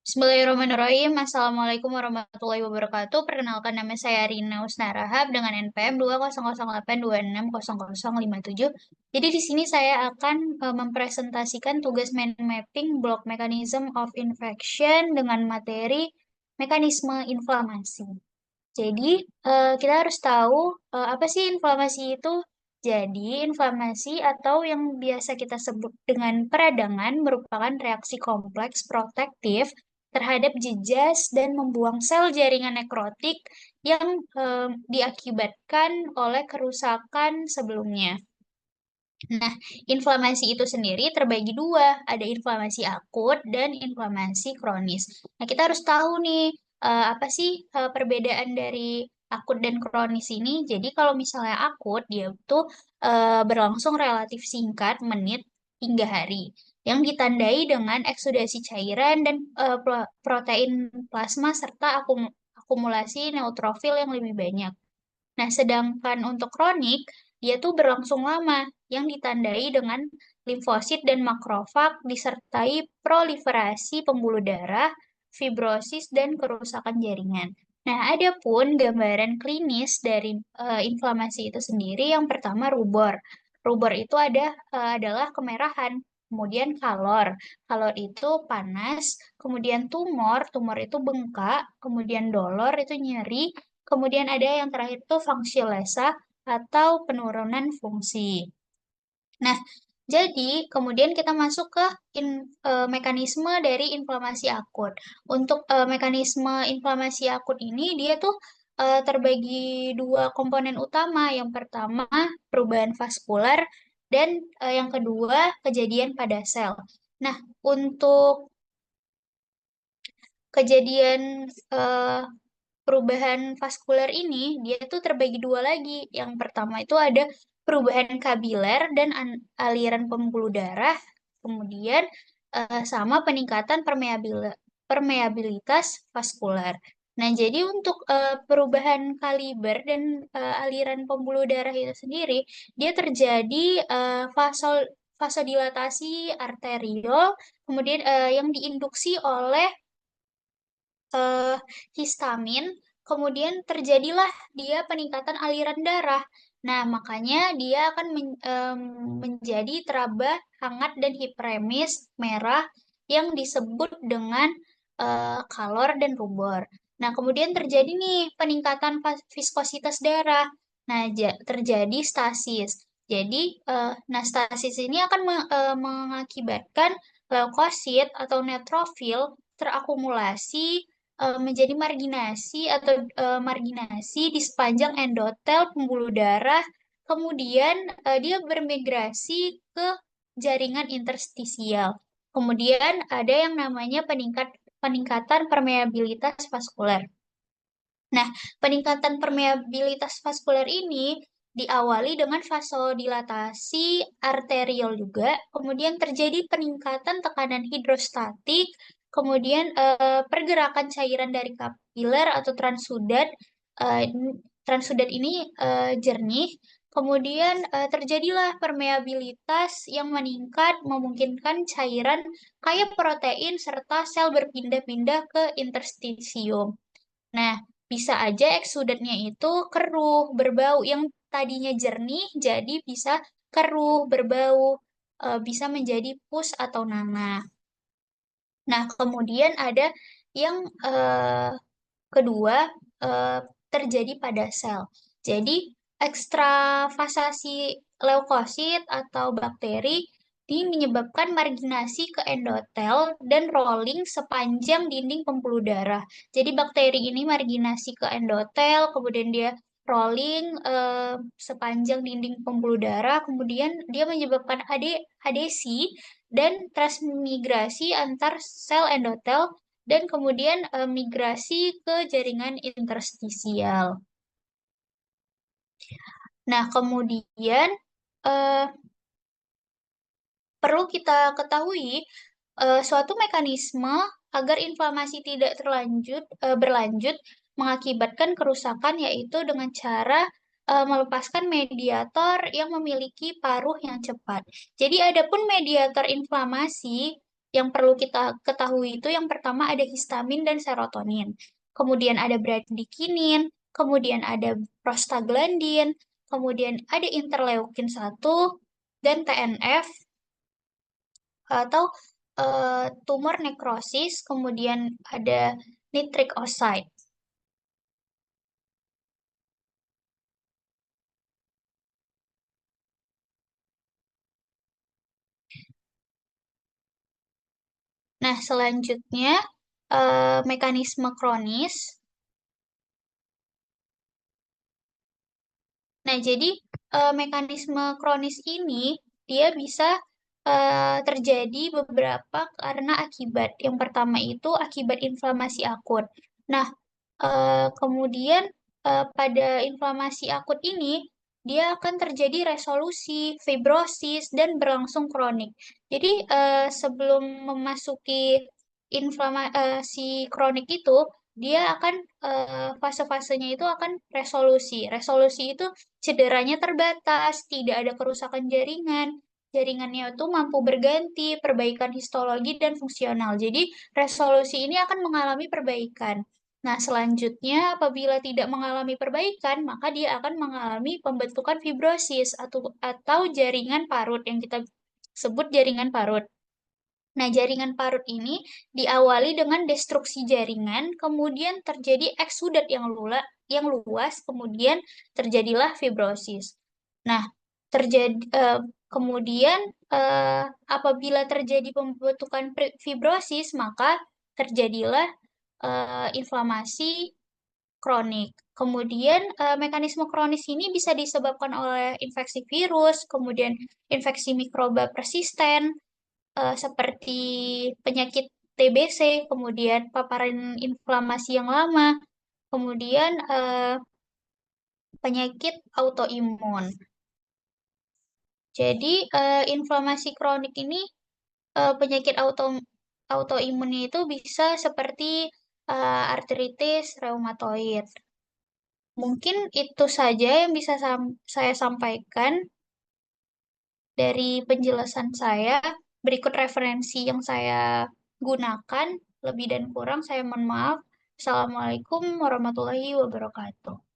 Bismillahirrahmanirrahim. Assalamualaikum warahmatullahi wabarakatuh. Perkenalkan nama saya Rina Usnarahab dengan NPM 20082600057. Jadi di sini saya akan mempresentasikan tugas mind mapping block mechanism of infection dengan materi mekanisme inflamasi. Jadi, kita harus tahu apa sih inflamasi itu. Jadi, inflamasi atau yang biasa kita sebut dengan peradangan merupakan reaksi kompleks protektif terhadap jejas dan membuang sel jaringan nekrotik yang diakibatkan oleh kerusakan sebelumnya. Nah, inflamasi itu sendiri terbagi dua, ada inflamasi akut dan inflamasi kronis. Nah, kita harus tahu nih, apa sih perbedaan dari akut dan kronis ini. Jadi, kalau misalnya akut, dia tuh berlangsung relatif singkat, menit hingga hari, yang ditandai dengan eksudasi cairan dan protein plasma serta akumulasi neutrofil yang lebih banyak. Nah, sedangkan untuk kronik, dia tuh berlangsung lama, yang ditandai dengan limfosit dan makrofag disertai proliferasi pembuluh darah, fibrosis, dan kerusakan jaringan. Nah, ada pun gambaran klinis dari inflamasi itu sendiri. Yang pertama rubor. Rubor itu adalah kemerahan, kemudian kalor. Kalor itu panas, kemudian tumor, tumor itu bengkak, kemudian dolor itu nyeri, kemudian ada yang terakhir itu fungsi lesa atau penurunan fungsi. Nah, jadi kemudian kita masuk ke mekanisme dari inflamasi akut. Untuk mekanisme inflamasi akut ini dia tuh terbagi dua komponen utama. Yang pertama perubahan vaskular dan yang kedua kejadian pada sel. Nah, untuk kejadian eh, perubahan vaskular ini dia tuh terbagi dua lagi. Yang pertama itu ada perubahan kapiler dan aliran pembuluh darah, kemudian sama peningkatan permeabilitas vaskular. Nah, jadi untuk perubahan kaliber dan aliran pembuluh darah itu sendiri, dia terjadi vasodilatasi arteriol, kemudian yang diinduksi oleh eh, histamin, kemudian terjadilah dia peningkatan aliran darah. Nah, makanya dia akan menjadi teraba hangat dan hiperemis merah yang disebut dengan kalor dan rubor. Nah, kemudian terjadi nih peningkatan viskositas darah. Nah, terjadi stasis. Jadi, nah stasis ini akan mengakibatkan leukosit atau neutrofil terakumulasi menjadi marginasi di sepanjang endotel pembuluh darah. Kemudian dia bermigrasi ke jaringan interstisial. Kemudian ada yang namanya peningkatan permeabilitas vaskuler. Nah, peningkatan permeabilitas vaskuler ini diawali dengan vasodilatasi arteriol juga, kemudian terjadi peningkatan tekanan hidrostatik, kemudian pergerakan cairan dari kapiler atau transsudat. eh, Transsudat ini jernih, kemudian terjadilah permeabilitas yang meningkat, memungkinkan cairan kaya protein serta sel berpindah-pindah ke interstisium. Nah, bisa aja eksudatnya itu keruh, berbau. Yang tadinya jernih jadi bisa keruh, berbau, bisa menjadi pus atau nanah. Nah, kemudian ada yang eh, kedua eh, terjadi pada sel. Jadi, ekstravasasi leukosit atau bakteri ini menyebabkan marginasi ke endotel dan rolling sepanjang dinding pembuluh darah. Jadi, bakteri ini marginasi ke endotel, kemudian dia rolling sepanjang dinding pembuluh darah, kemudian dia menyebabkan adesi dan transmigrasi antar sel endotel dan kemudian migrasi ke jaringan interstisial. Nah, kemudian eh, perlu kita ketahui suatu mekanisme agar inflamasi tidak berlanjut mengakibatkan kerusakan yaitu dengan cara melepaskan mediator yang memiliki paruh yang cepat. Jadi, adapun mediator inflamasi Yang perlu kita ketahui itu yang pertama ada histamin dan serotonin. Kemudian ada bradikinin, kemudian ada prostaglandin, kemudian ada interleukin 1 dan TNF atau tumor nekrosis, kemudian ada nitric oxide. Nah, selanjutnya mekanisme kronis. Nah, jadi mekanisme kronis ini dia bisa terjadi beberapa karena akibat. Yang pertama itu akibat inflamasi akut. Nah, kemudian pada inflamasi akut ini dia akan terjadi resolusi, fibrosis, dan berlangsung kronik. Jadi sebelum memasuki inflamasi kronik itu, dia akan fase-fasenya itu akan resolusi. Resolusi itu cederanya terbatas, tidak ada kerusakan jaringan. Jaringannya itu mampu berganti, perbaikan histologi dan fungsional. Jadi resolusi ini akan mengalami perbaikan. Nah, selanjutnya apabila tidak mengalami perbaikan, maka dia akan mengalami pembentukan fibrosis atau jaringan parut yang kita sebut jaringan parut. Nah, jaringan parut ini diawali dengan destruksi jaringan, kemudian terjadi eksudat yang luas, kemudian terjadilah fibrosis. Nah, terjadi kemudian apabila terjadi pembentukan fibrosis, maka terjadilah inflamasi kronik. Kemudian mekanisme kronis ini bisa disebabkan oleh infeksi virus, kemudian infeksi mikroba persisten seperti penyakit TBC, kemudian paparan inflamasi yang lama, kemudian penyakit autoimun. Jadi inflamasi kronik ini penyakit autoimunnya itu bisa seperti artritis reumatoid. Mungkin itu saja yang bisa saya sampaikan dari penjelasan saya. Berikut referensi yang saya gunakan. Lebih dan kurang saya mohon maaf. Assalamualaikum warahmatullahi wabarakatuh.